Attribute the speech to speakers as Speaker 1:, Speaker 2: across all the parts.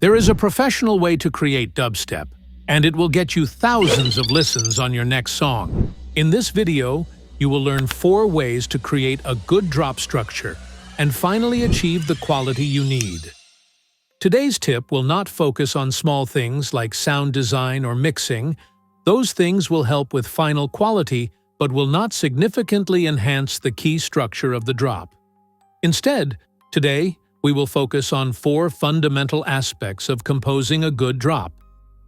Speaker 1: There is a professional way to create dubstep, and it will get you thousands of listens on your next song. In this video, you will learn 4 ways to create a good drop structure and finally achieve the quality you need. Today's tip will not focus on small things like sound design or mixing. Those things will help with final quality, but will not significantly enhance the key structure of the drop. Instead, today, we will focus on 4 fundamental aspects of composing a good drop,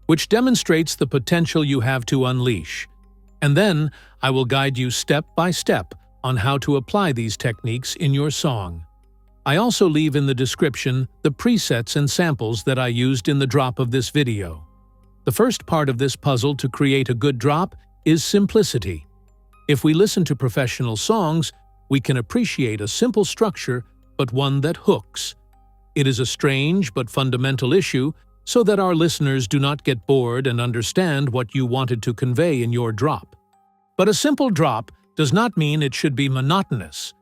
Speaker 1: which demonstrates the potential you have to unleash. And then, I will guide you step by step on how to apply these techniques in your song. I also leave in the description the presets and samples that I used in the drop of this video. The first part of this puzzle to create a good drop is simplicity. If we listen to professional songs, we can appreciate a simple structure, but one that hooks. It is a strange but fundamental issue, so that our listeners do not get bored and understand what you wanted to convey in your drop. But a simple drop does not mean it should be monotonous.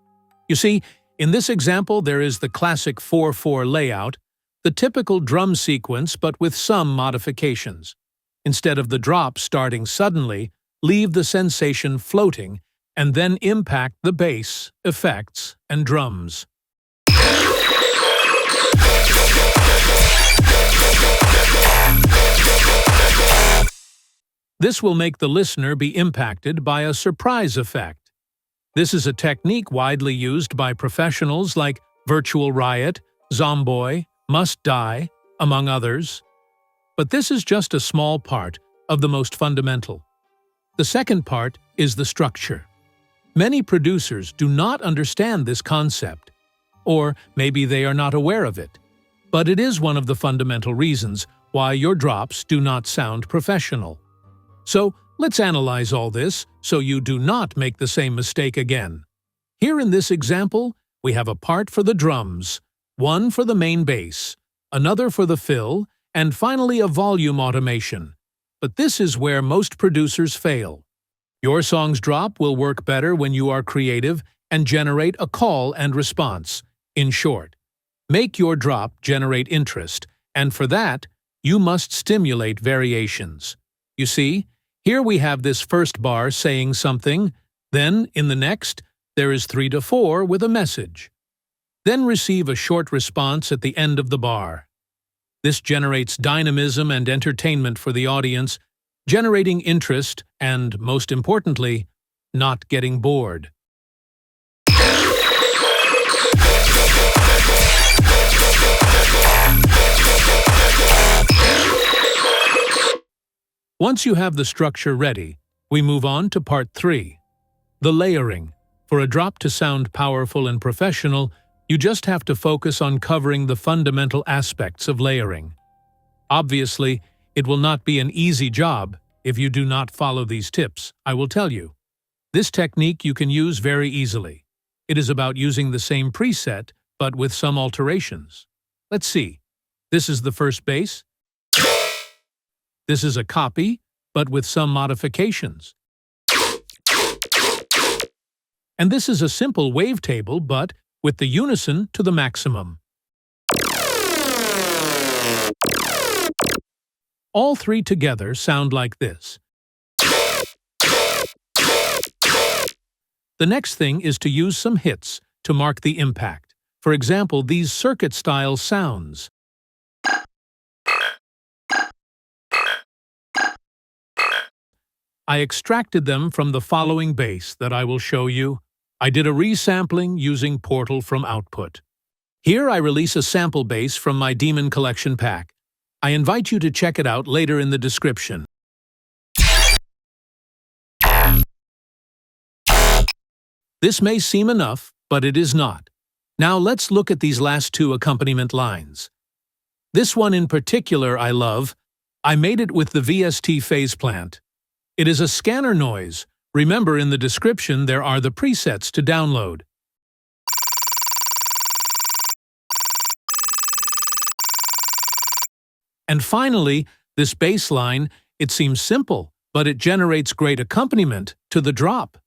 Speaker 1: You see, in this example there is the classic 4/4 layout, the typical drum sequence but with some modifications. Instead of the drop starting suddenly, leave the sensation floating and then impact the bass, effects, and drums. This will make the listener be impacted by a surprise effect. This is a technique widely used by professionals like Virtual Riot, Zomboy, Must Die, among others. But this is just a small part of the most fundamental. The second part is the structure. Many producers do not understand this concept, or maybe they are not aware of it. But it is one of the fundamental reasons why your drops do not sound professional. So, let's analyze all this so you do not make the same mistake again. Here in this example, we have a part for the drums, one for the main bass, another for the fill, and finally a volume automation. But this is where most producers fail. Your song's drop will work better when you are creative and generate a call and response. In short, make your drop generate interest, and for that, you must stimulate variations. You see, here we have this first bar saying something, then, in the next, there is 3 to 4 with a message. Then receive a short response at the end of the bar. This generates dynamism and entertainment for the audience, generating interest and, most importantly, not getting bored. Once you have the structure ready, we move on to part 3, the layering. For a drop to sound powerful and professional, you just have to focus on covering the fundamental aspects of layering. Obviously, it will not be an easy job if you do not follow these tips, I will tell you. This technique you can use very easily. It is about using the same preset, but with some alterations. Let's see. This is the first bass. This is a copy, but with some modifications. And this is a simple wavetable, but with the unison to the maximum. All 3 together sound like this. The next thing is to use some hits to mark the impact. For example, these circuit-style sounds. I extracted them from the following bass that I will show you. I did a resampling using Portal from Output. Here I release a sample bass from my Demon Collection pack. I invite you to check it out later in the description. This may seem enough, but it is not. Now let's look at these last 2 accompaniment lines. This one in particular I love. I made it with the VST phase plant. It is a scanner noise. Remember, in the description there are the presets to download. And finally, this bass line, it seems simple, but it generates great accompaniment to the drop.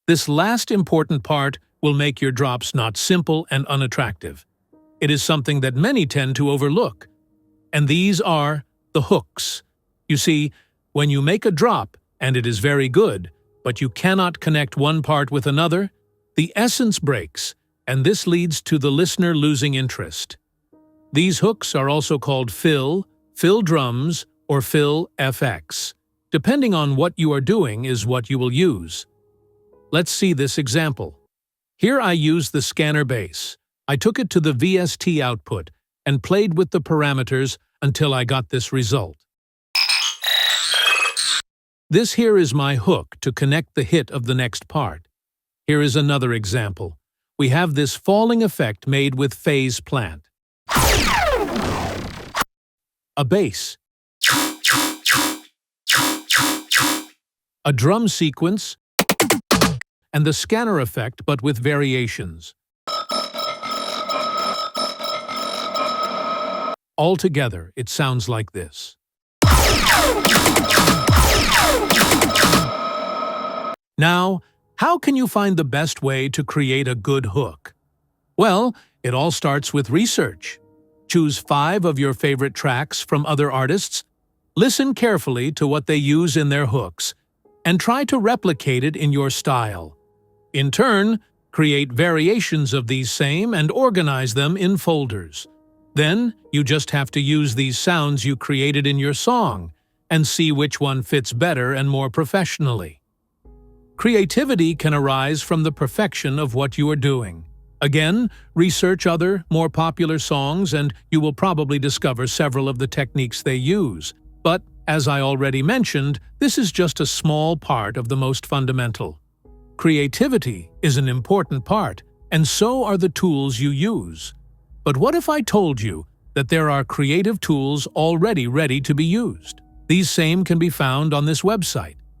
Speaker 1: This last important part will make your drops not simple and unattractive. it is something that many tend to overlook. And these are the hooks. You see, when you make a drop, and it is very good, but you cannot connect one part with another, the essence breaks, and this leads to the listener losing interest. These hooks are also called fill drums, or fill FX. Depending on what you are doing is what you will use. Let's see this example. Here I use the scanner bass. I took it to the VST output and played with the parameters until I got this result. This here is my hook to connect the hit of the next part. Here is another example. We have this falling effect made with phase plant. A bass. A drum sequence, and the scanner effect but with variations. Altogether, it sounds like this. Now, how can you find the best way to create a good hook? Well, it all starts with research. Choose 5 of your favorite tracks from other artists, listen carefully to what they use in their hooks, and try to replicate it in your style. In turn, create variations of these same and organize them in folders. Then, you just have to use these sounds you created in your song and see which one fits better and more professionally. Creativity can arise from the perfection of what you are doing. Again, research other, more popular songs and you will probably discover several of the techniques they use. But, as I already mentioned, this is just a small part of the most fundamental. Creativity is an important part, and so are the tools you use. But what if I told you that there are creative tools already ready to be used? These same can be found on this website.